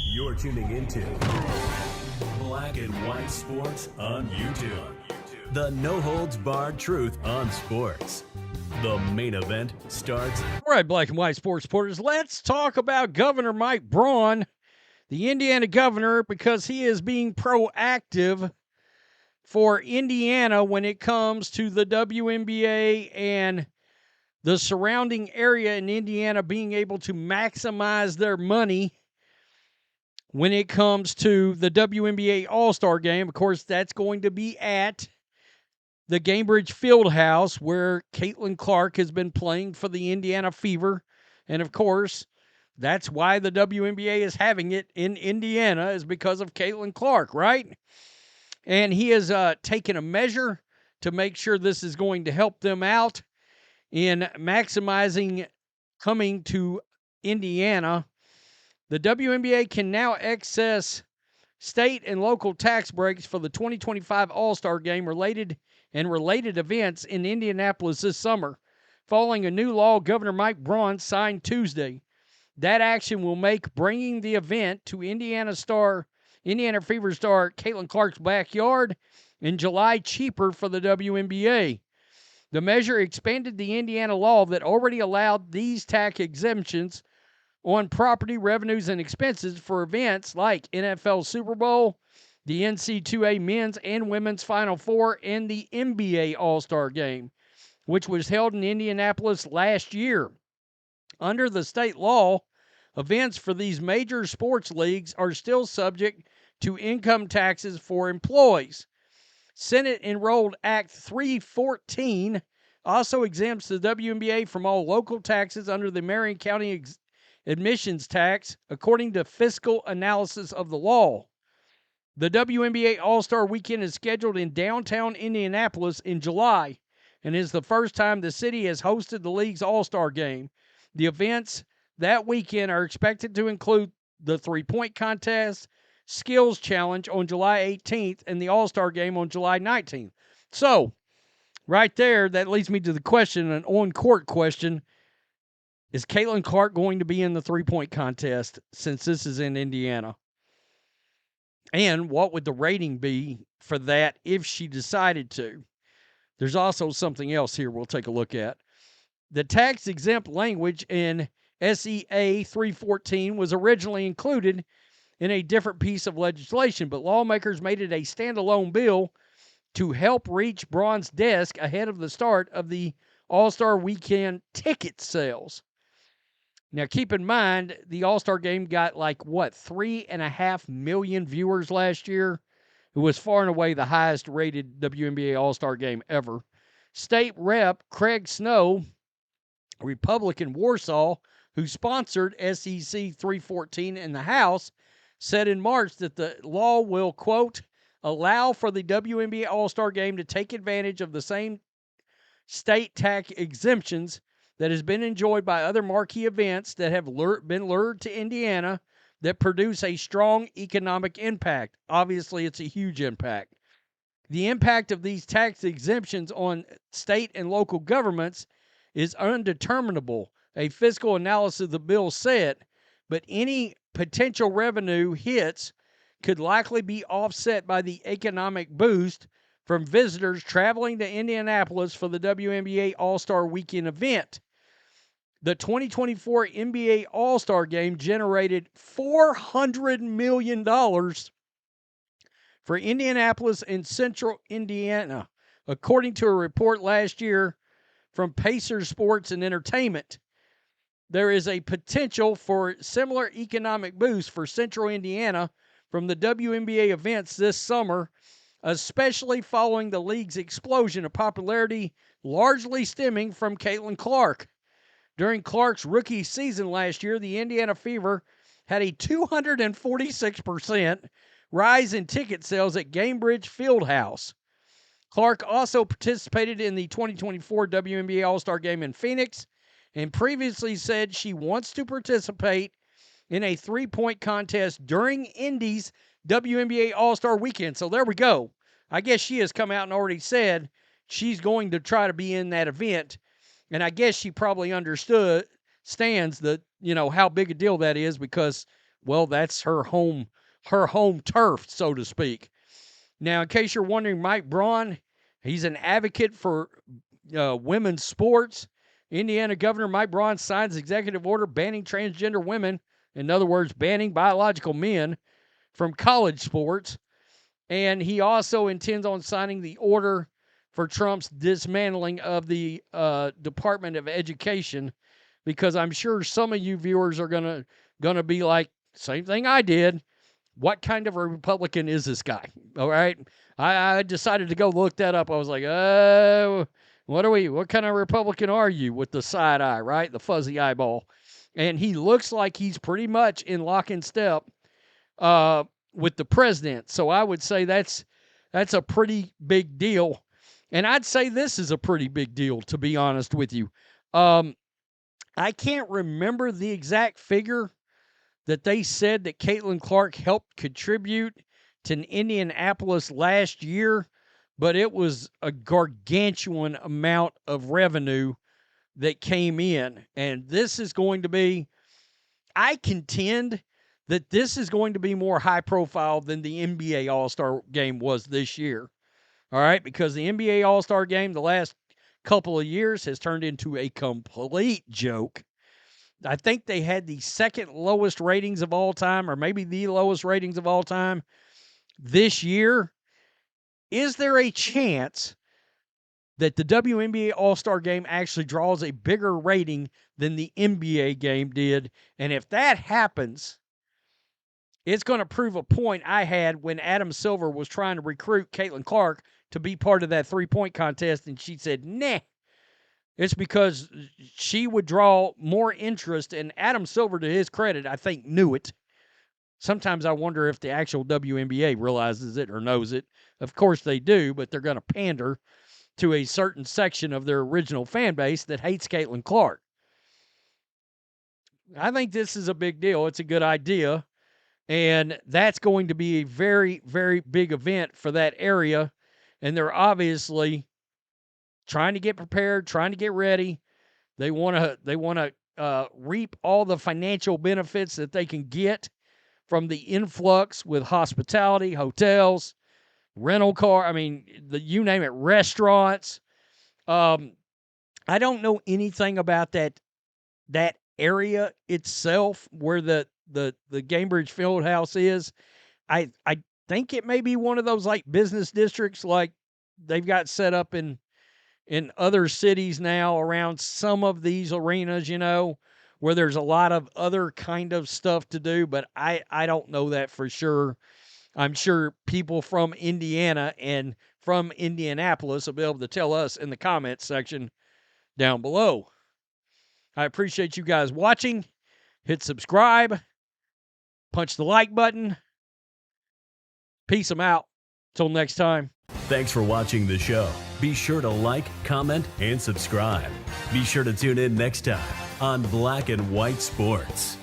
You're tuning into Black and White Sports on YouTube. The no-holds-barred truth on sports. The main event starts. All right, Black and White Sports supporters, let's talk about Governor Mike Braun, the Indiana governor, because he is being proactive for Indiana when it comes to the WNBA and the surrounding area in Indiana being able to maximize their money when it comes to the WNBA All Star Game. Of course, that's going to be at the Gainbridge Fieldhouse, where Caitlin Clark has been playing for the Indiana Fever. And, of course, that's why the WNBA is having it in Indiana, is because of Caitlin Clark, right? And he has taken a measure to make sure this is going to help them out in maximizing coming to Indiana. The WNBA can now access state and local tax breaks for the 2025 All-Star Game related events in Indianapolis this summer, following a new law Governor Mike Braun signed Tuesday. That action will make bringing the event to Indiana Fever star Caitlin Clark's backyard in July cheaper for the WNBA. The measure expanded the Indiana law that already allowed these tax exemptions on property revenues and expenses for events like NFL Super Bowl, the NCAA men's and women's Final Four, and the NBA All Star Game, which was held in Indianapolis last year. Under the state law, events for these major sports leagues are still subject to income taxes for employees. Senate Enrolled Act 314 also exempts the WNBA from all local taxes under the Marion County admissions tax, according to fiscal analysis of the law. The WNBA All-Star Weekend is scheduled in downtown Indianapolis in July and is the first time the city has hosted the league's All-Star Game. The events that weekend are expected to include the three-point contest, skills challenge on July 18th, and the All-Star Game on July 19th. So, right there, that leads me to the question, an on-court question. Is Caitlin Clark going to be in the three-point contest since this is in Indiana? And what would the rating be for that if she decided to? There's also something else here we'll take a look at. The tax-exempt language in SEA 314 was originally included in a different piece of legislation, but lawmakers made it a standalone bill to help reach Braun's desk ahead of the start of the All-Star Weekend ticket sales. Now, keep in mind, the All-Star Game got 3.5 million viewers last year. It was far and away the highest-rated WNBA All-Star Game ever. State Rep Craig Snow, a Republican Warsaw, who sponsored SEC 314 in the House, said in March that the law will, quote, allow for the WNBA All-Star Game to take advantage of the same state tax exemptions that has been enjoyed by other marquee events that have been lured to Indiana that produce a strong economic impact. Obviously, it's a huge impact. The impact of these tax exemptions on state and local governments is undeterminable, a fiscal analysis of the bill said, but any potential revenue hits could likely be offset by the economic boost from visitors traveling to Indianapolis for the WNBA All-Star Weekend event. The 2024 NBA All-Star Game generated $400 million for Indianapolis and Central Indiana, according to a report last year from Pacers Sports and Entertainment. There is a potential for similar economic boost for Central Indiana from the WNBA events this summer, especially following the league's explosion of popularity, largely stemming from Caitlin Clark. During Clark's rookie season last year, the Indiana Fever had a 246% rise in ticket sales at Gainbridge Fieldhouse. Clark also participated in the 2024 WNBA All-Star Game in Phoenix and previously said she wants to participate in a three-point contest during Indy's WNBA All-Star Weekend. So there we go. I guess she has come out and already said she's going to try to be in that event. And I guess she probably understood understands that, how big a deal that is because, well, that's her home turf, so to speak. Now, in case you're wondering, Mike Braun, he's an advocate for women's sports. Indiana Governor Mike Braun signs executive order banning transgender women, in other words, banning biological men, from college sports. And he also intends on signing the order for Trump's dismantling of the Department of Education, because I'm sure some of you viewers are gonna be like, same thing I did. What kind of a Republican is this guy? All right. I decided to go look that up. I was like, oh, what kind of Republican are you, with the side eye, right? The fuzzy eyeball. And he looks like he's pretty much in lock and step with the president. So I would say that's a pretty big deal. And I'd say this is a pretty big deal, to be honest with you. I can't remember the exact figure that they said that Caitlin Clark helped contribute to Indianapolis last year, but it was a gargantuan amount of revenue that came in. And this is going to be, I contend that this is going to be more high profile than the NBA All Star Game was this year. All right, because the NBA All Star Game the last couple of years has turned into a complete joke. I think they had the second lowest ratings of all time, or maybe the lowest ratings of all time this year. Is there a chance that the WNBA All Star Game actually draws a bigger rating than the NBA game did? And if that happens, it's going to prove a point I had when Adam Silver was trying to recruit Caitlin Clark to be part of that three-point contest, and she said, nah. It's because she would draw more interest, and Adam Silver, to his credit, I think knew it. Sometimes I wonder if the actual WNBA realizes it or knows it. Of course they do, but they're going to pander to a certain section of their original fan base that hates Caitlin Clark. I think this is a big deal. It's a good idea, and that's going to be a very, very big event for that area, and they're obviously trying to get prepared, trying to get ready. They want to reap all the financial benefits that they can get from the influx with hospitality, hotels, rental car. I mean, you name it, restaurants. I don't know anything about that area itself where the Gainbridge Fieldhouse is. I think it may be one of those like business districts like they've got set up in other cities now around some of these arenas, where there's a lot of other kind of stuff to do, but I don't know that for sure. I'm sure people from Indiana and from Indianapolis will be able to tell us in the comments section down below. I appreciate you guys watching. Hit subscribe. Punch the like button. Peace 'em out. Till next time. Thanks for watching the show. Be sure to like, comment, and subscribe. Be sure to tune in next time on Black and White Sports.